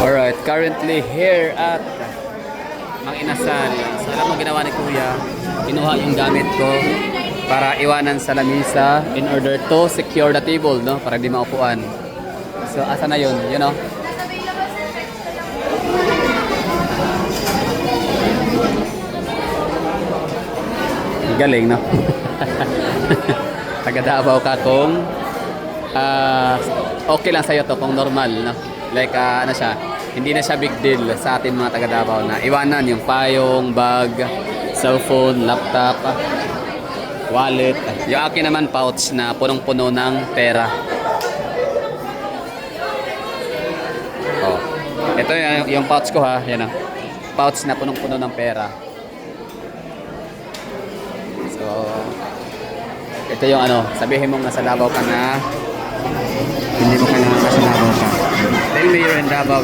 Alright, currently here at Mang Inasal. So alam mo ginawa ni Kuya, kinuha yung gamit ko para iwanan sa lamisa in order to secure the table, no? Para di maupuan. So asa na yun, you know? Galing, no? Taga Davao ka kung okay lang sa'yo to kung normal, no? Like, ano siya, hindi na siya big deal sa atin mga taga Davao na iwanan yung payong, bag, cellphone, laptop, wallet. Yung akin naman pouch na punong-puno ng pera. Oh. Ito yung pouch ko ha, yan o. Pouch na punong-puno ng pera. So, ito yung ano, sabihin mong nasa Davao ka na hindi mo kailangan nasa Davao ka. Tell me you're in Davao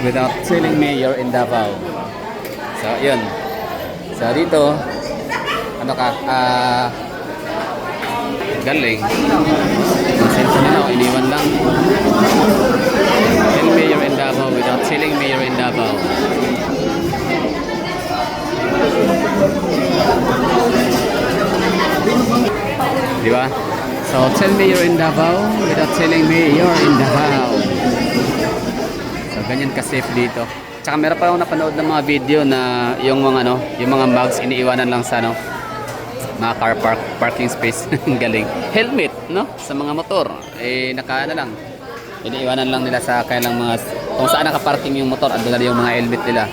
without telling me you're in Davao. So, yun. So, dito, ano ka, galing. Ang cellphone nila, iniwan lang. Tell me you're in Davao without telling me you're in Davao. Diba? So, tell me you're in Davao without telling me you're in Davao. So, ganyan ka-safe dito. Tsaka meron pa akong napanood ng mga video na yung mga ano, yung mga bags iniiwanan lang sa ano, mga car parking space. Galing. Helmet, no? Sa mga motor. Eh, naka ano lang. Iniiwanan lang nila sa kailang mga, kung saan naka-parking yung motor, andun na yung mga helmet nila.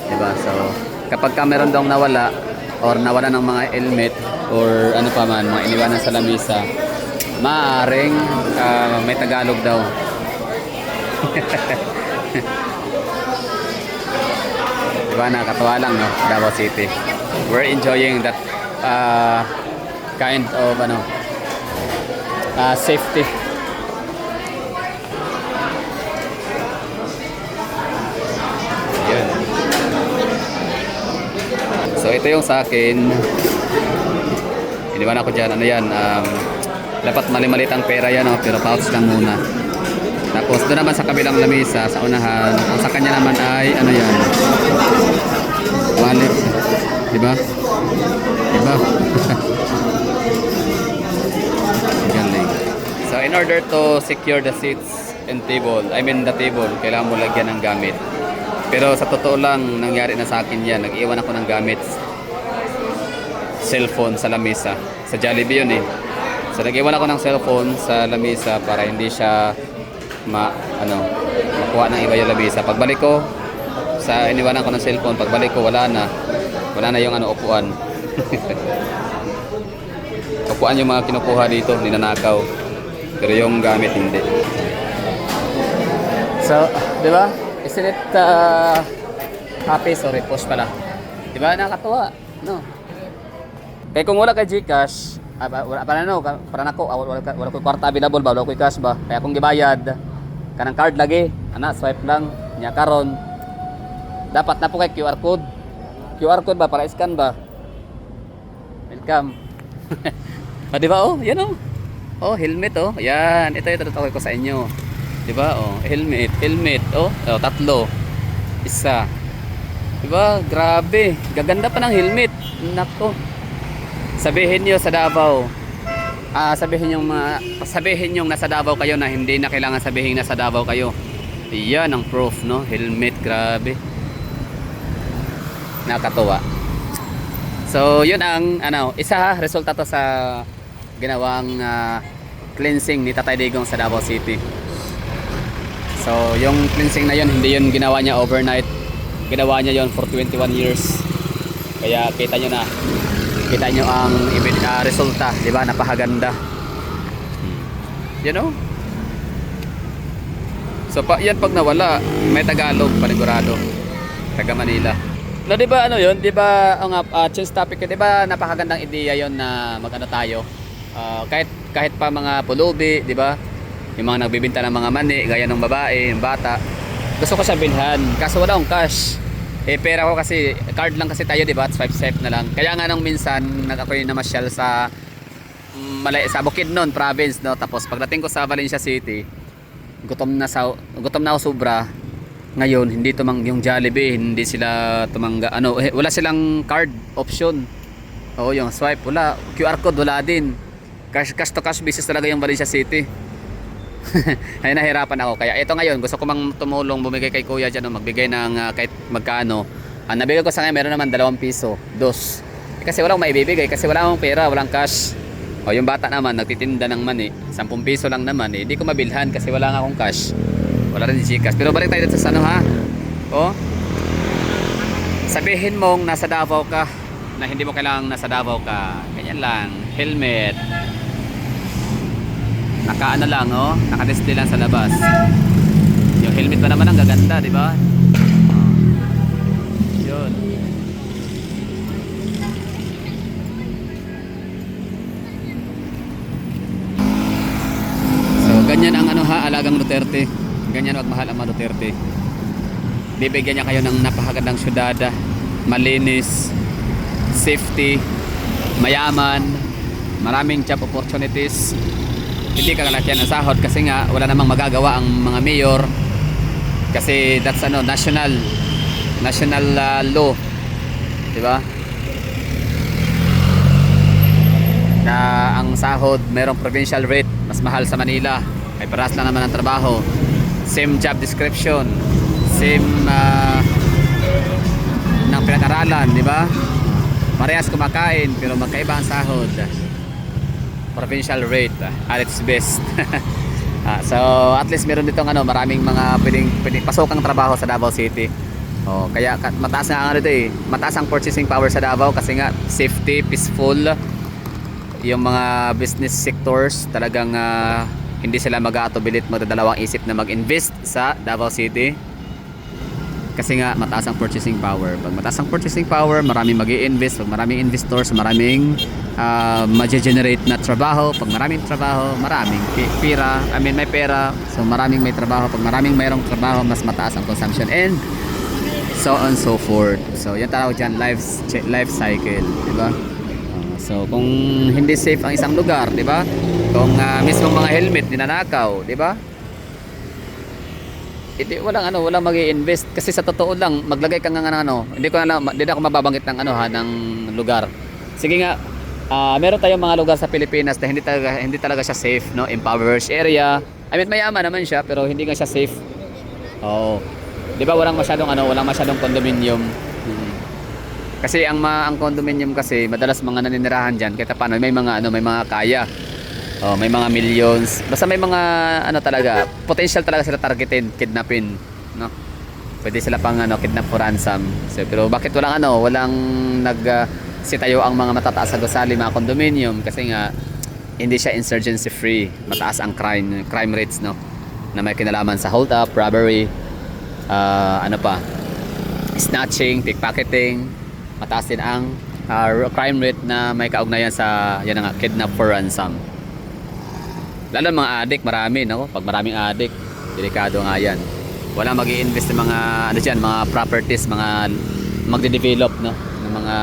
Diba? So, kapag ka meron daw nawala, or nawala ng mga helmet, or ano pa man, mga iniwanan sa lamisa, maaaring may Tagalog daw. Diba, nakakatawa lang, no? Davao City. We're enjoying that kind of ano, safety. Yun. So ito yung sa akin. Iniwan ako dyan, ano yan, dapat mali-malit ang pera yan, no? Pero pouch lang muna. Tapos doon naman sa kabilang lamisa, sa unahan, kung sa kanya naman ay, ano yan, wallet. Diba? Diba? Galing. So in order to secure the seats and table, I mean the table, kailangan mo lagyan ng gamit. Pero sa totoo lang, nangyari na sa akin yan. Nag-iwan ako ng gamit. Cellphone sa lamisa. Sa Jollibee yun eh. So nag-iwan ako ng cellphone sa lamisa para hindi siya makuha ng iba yung lamisa. Pagbalik ko, sa iniwanan ko ng cellphone, pagbalik ko wala na yung ano, upuan. Upuan yung mga kinukuha dito, ninanakaw. Pero yung gamit hindi. So, di ba? Isn't it happy? Sorry, post pala. Di ba? Nakakatuwa. No? Kaya kung wala kay Gcash, para nako, wala ko kwarta available ba? Wala ko cash ba? Kaya kung gibayad, kanang card lagi, swipe lang, niya karon. Dapat na po kay QR code. QR code ba? Para scan ba? Welcome. Di ba? Oh, yan oh. Oh, helmet oh. Yan, ito tutukoy ko sa inyo. Di ba? Oh, helmet oh. Oh, tatlo. Isa. Di ba? Grabe. Gaganda pa ng helmet. Nako. Sabihin niyo sa Davao. Sabihin yung nasa Davao kayo na hindi na kailangan sabihin nasa Davao kayo. Yan ang proof, no? Helmet, grabe. Nakakatuwa. So, yun ang isa resulta to sa ginawang cleansing ni Tatay Digong sa Davao City. So, yung cleansing na yun, hindi yun ginawa niya overnight. Ginawa niya yun for 21 years. Kaya kita nyo na. Kita nyo ang resulta, di ba? Napakaganda. You know? So, yan pag nawala, may Tagalog, panigurado. Taga Manila. No, di ba ano yun? Di ba ang change topic, di ba napakagandang ideya yon na mag-ano tayo? Kahit pa mga pulubi, di ba? Yung mga nagbibenta ng mga mani, gaya ng babae, ng bata. Gusto ko siya bilhan, kaso wala akong cash. Eh pera ko kasi, card lang kasi tayo, di ba? Swipe na lang. Kaya nga nung minsan, ako'y namasyal sa Bukidnon province, no? Tapos pagdating ko sa Valencia City, gutom na ako sobra. Ngayon, hindi yung Jollibee, hindi sila wala silang card option. Oo, yung swipe, wala. QR code, wala din. Cash to cash business talaga yung Valencia City. Ay, nahirapan ako. Kaya ito ngayon, gusto ko mang tumulong, bumigay kay kuya dyan, magbigay ng kahit magkano. Nabigay ko sa kanya, meron naman 2 piso, 2. Kasi walang maibibigay, kasi wala akong pera, walang cash. O yung bata naman, nagtitinda ng mani, 10 piso lang naman, hindi ko mabilhan kasi wala nga akong cash. Wala rin si Gcash. Pero balik tayo dito sa ha. O, sabihin mong nasa Davao ka, na hindi mo kailangang nasa Davao ka. Ganyan lang, helmet. Naka lang, naka-display lang sa labas. Yung helmet pa naman ang gaganda, di ba? Yun. So, ganyan ang alagang Duterte. Ganyan magmahal ang mga Duterte. Bibigyan niya kayo ng napakagandang syudad, malinis, safety, mayaman, maraming job opportunities. Hindi kakalakyan ang sahod kasi nga wala namang magagawa ang mga mayor kasi that's national law, di ba? Na ang sahod mayroong provincial rate, mas mahal sa Manila, ay paras lang naman ang trabaho, same job description, same ng pinag-aralan, di ba? Parehas kumakain pero magkaiba ang sahod. Provincial rate at its best. So at least meron ditong maraming mga pwedeng pasokang trabaho sa Davao City. Kaya mataas nga dito mataas ang purchasing power sa Davao kasi nga safety, peaceful. Yung mga business sectors talagang hindi sila mag-aatubilit, magdadalawang isip na mag-invest sa Davao City. Kasi nga mataas ang purchasing power. Pag mataas ang purchasing power, maraming mag-i-invest. Pag maraming investors, maraming ma-generate na trabaho. Pag maraming trabaho, maraming pera. May pera. So maraming may trabaho. Pag maraming mayroong trabaho, mas mataas ang consumption and so on so forth. So yan tawag dyan, life cycle, di ba? So kung hindi safe ang isang lugar, di ba? Kung mismo mga helmet ninanakaw, di ba? Walang magi-invest kasi sa totoo lang maglagay ka ng hindi ako mababanggit ng ng lugar. Sige nga, meron tayong mga lugar sa Pilipinas na hindi talaga siya safe, no? Impoverished area. Mayaman naman siya pero hindi nga siya safe. Di ba walang masyadong condominium. Kasi ang condominium kasi madalas mga naninirahan diyan kahit paano may mga kaya. May mga millions. Basta may mga talaga, potential talaga sila targeted, kidnapin, no? Pwede sila pang kidnap for ransom. So, pero bakit walang sitayo ang mga matataas sa gusali, mga condominium kasi nga hindi siya insurgency free. Mataas ang crime rates, no? Na may kinalaman sa hold up, robbery, snatching, pickpocketing. Mataas din ang crime rate na may kaugnayan sa kidnap for ransom. Lalo mga adik, marami, no? Pag maraming adik, delikado nga yan. Wala mag-i-invest ng mga mga properties, mga magde-develop, no? Ng mga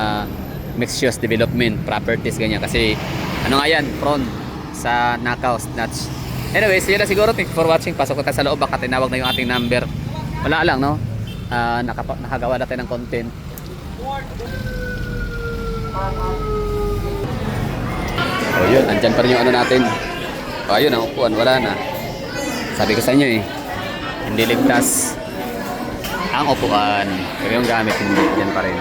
mixed use development properties ganyan kasi nga yan, prone sa knockout, snatch. Anyways, yun na siguro. Thank you for watching. Pasok ko sa loob, baka tinawag na yung ating number. Wala lang, no? Nakagawa natin ng content. Yun, andyan pa rin yung natin. Ayun ang upuan, wala na. Sabi ko sa inyo hindi ligtas ang upuan. Pero yung gamit hindi, yan pa rin.